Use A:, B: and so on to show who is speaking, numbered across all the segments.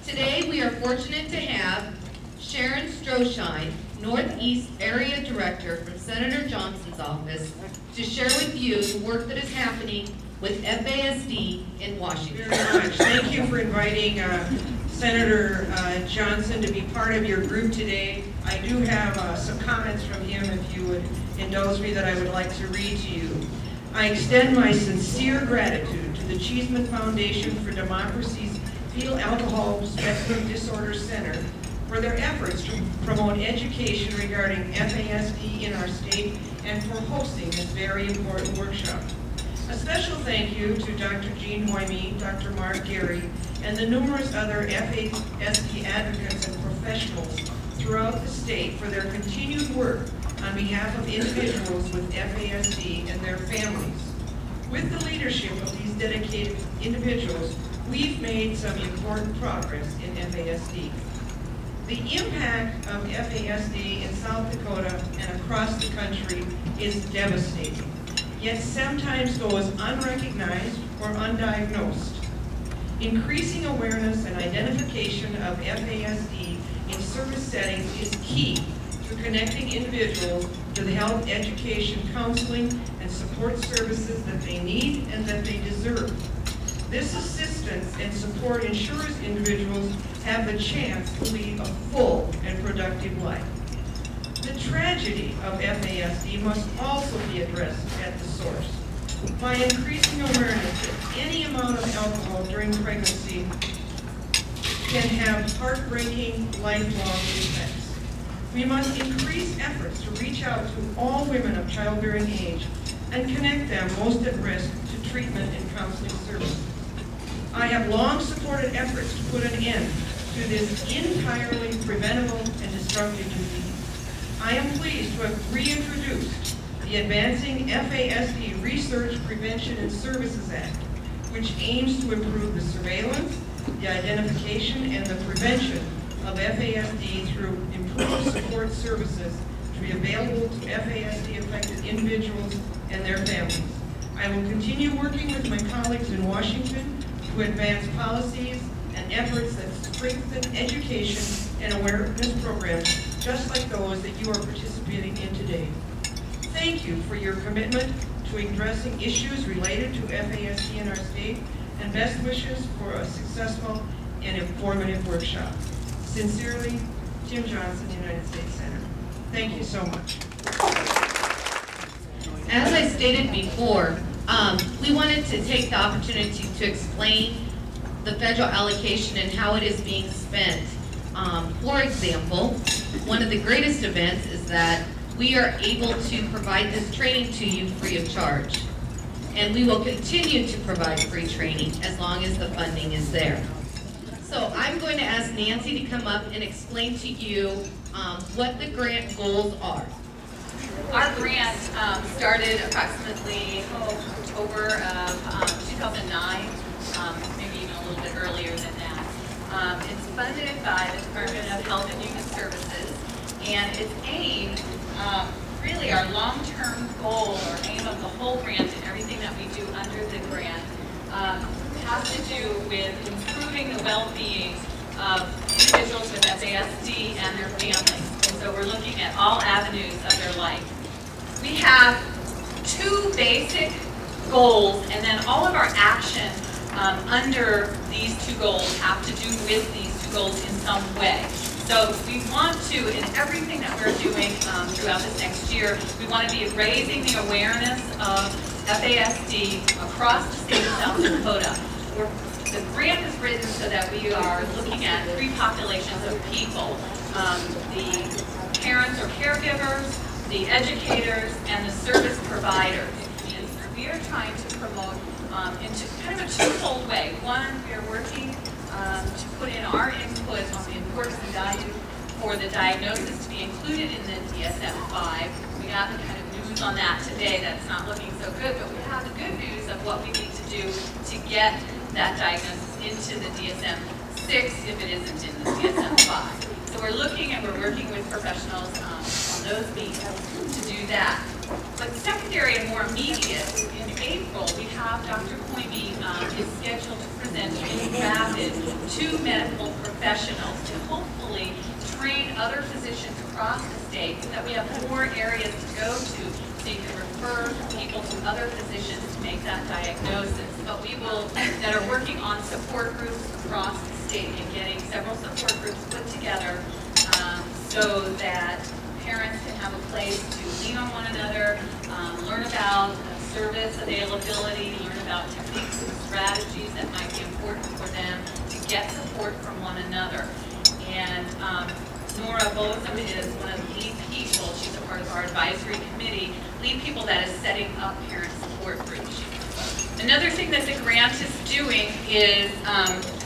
A: Today we are fortunate to have Sharon Stroshine, Northeast Area Director from Senator Johnson's office, to share with you the work that is happening with FASD in Washington.
B: Very much. Thank you for inviting Senator Johnson to be part of your group today. I do have some comments from him, if you would indulge me, that I would like to read to you. I extend my sincere gratitude to the Chiesman Foundation for Democracy's Fetal Alcohol Spectrum Disorders Center for their efforts to promote education regarding FASD in our state and for hosting this very important workshop. A special thank you to Dr. Jean Hoyme, Dr. Mark Gary, and the numerous other FASD advocates and professionals throughout the state for their continued work on behalf of individuals with FASD and their families. With the leadership of these dedicated individuals, we've made some important progress in FASD. The impact of FASD in South Dakota and across the country is devastating, yet sometimes goes unrecognized or undiagnosed. Increasing awareness and identification of FASD in service settings is key to connecting individuals to the health, education, counseling, and support services that they need and that they deserve. This assistance and support ensures individuals have the chance to lead a full and productive life. The tragedy of FASD must also be addressed at the source by increasing awareness that any amount of alcohol during pregnancy can have heartbreaking, lifelong effects. We must increase efforts to reach out to all women of childbearing age and connect them most at risk to treatment and counseling services. I have long supported efforts to put an end to this entirely preventable and destructive disease. I am pleased to have reintroduced the Advancing FASD Research, Prevention, and Services Act, which aims to improve the surveillance, the identification, and the prevention of FASD through improved support services to be available to FASD-affected individuals and their families. I will continue working with my colleagues in Washington to advance policies and efforts that strengthen education and awareness programs just like those that you are participating in today. Thank you for your commitment to addressing issues related to FASD in our state, and best wishes for a successful and informative workshop. Sincerely, Tim Johnson, United States Senator. Thank you so much.
A: As I stated before, we wanted to take the opportunity to explain the federal allocation and how it is being spent. For example, one of the greatest events is that we are able to provide this training to you free of charge. And we will continue to provide free training as long as the funding is there. So I'm going to ask Nancy to come up and explain to you what the grant goals are.
C: Our grant started approximately October of 2009, maybe even a little bit earlier than that. It's funded by the Department of Health and Human Services, and its aim, really our long-term goal or aim of the whole grant and everything that we do under the grant has to do with improving the well-being of individuals with FASD and their families. And so we're looking at all avenues of their life. We have two basic goals, and then all of our action under these two goals have to do with these two goals in some way. So we want to, in everything that we're doing throughout this next year, we want to be raising the awareness of FASD across the state of South Dakota. The grant is written so that we are looking at three populations of people: the parents or caregivers, the educators, and the service providers. And we are trying to promote into kind of a twofold way. One, we are working to put in our input on the importance and value for the diagnosis to be included in the DSM-5. We got the kind of news on that today that's not looking so good, but we have the good news of what we need to do to get that diagnosis into the DSM-6 if it isn't in the DSM-5. So we're looking and we're working with professionals on those meetings to do that. But secondary and more immediate, in April, we have Dr. Hoyme is scheduled to present and drafted two medical professionals professionals to hopefully train other physicians across the state so that we have more areas to go to so you can refer people to other physicians to make that diagnosis. But we will, that are working on support groups across the state and getting several support groups put together so that parents can have a place to lean on one another, learn about service availability, learn about techniques and strategies that might be important for them to get support from one another. And Nora Botham is one of the lead people. She's a part of our advisory committee, lead people that is setting up parent support groups. Another thing that the grant is doing is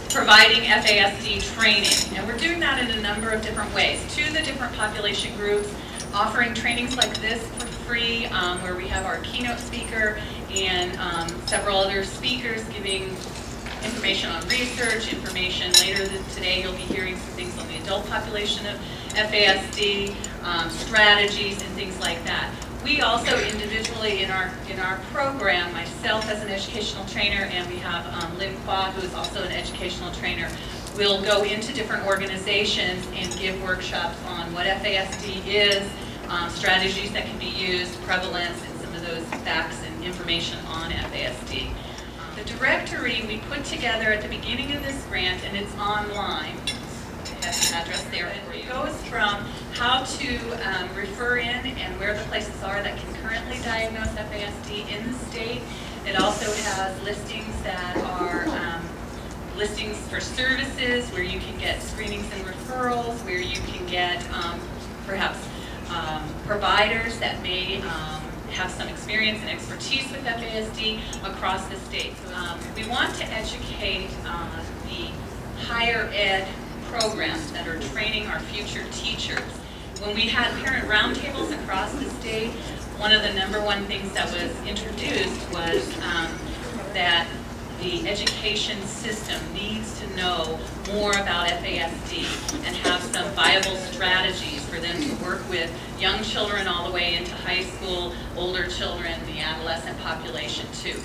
C: providing FASD training. And we're doing that in a number of different ways. To the different population groups, offering trainings like this for free, where we have our keynote speaker and several other speakers giving information on research, information. Later today you'll be hearing some things on the adult population of FASD, strategies and things like that. We also individually in our program, myself as an educational trainer, and we have Lynn Qua, who is also an educational trainer, will go into different organizations and give workshops on what FASD is, strategies that can be used, prevalence, and some of those facts and information on FASD. The directory we put together at the beginning of this grant, and it's online. I have the address there. It goes from how to refer in and where the places are that can currently diagnose FASD in the state. It also has listings that are listings for services, where you can get screenings and referrals, where you can get perhaps providers that may have some experience and expertise with FASD across the state. We want to educate the higher ed programs that are training our future teachers. When we had parent roundtables across the state, one of the #1 things that was introduced was that the education system needs to know more about FASD and have some viable strategies for them to work with young children all the way into high school, older children, the adolescent population too.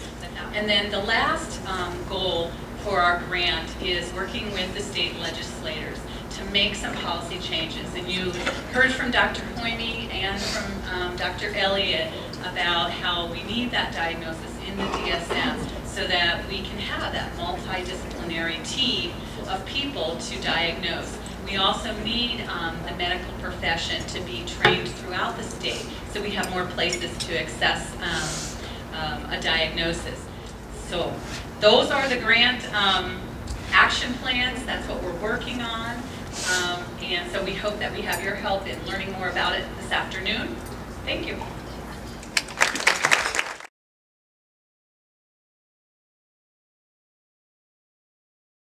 C: And then the last goal for our grant is working with the state legislators to make some policy changes. And you heard from Dr. Hoyme and from Dr. Elliott about how we need that diagnosis in the DSM so that we can have that multidisciplinary team of people to diagnose. We also need the medical profession to be trained throughout the state so we have more places to access a diagnosis. So those are the grant action plans. That's what we're working on. And so we hope that we have your help in learning more about it this afternoon. Thank you.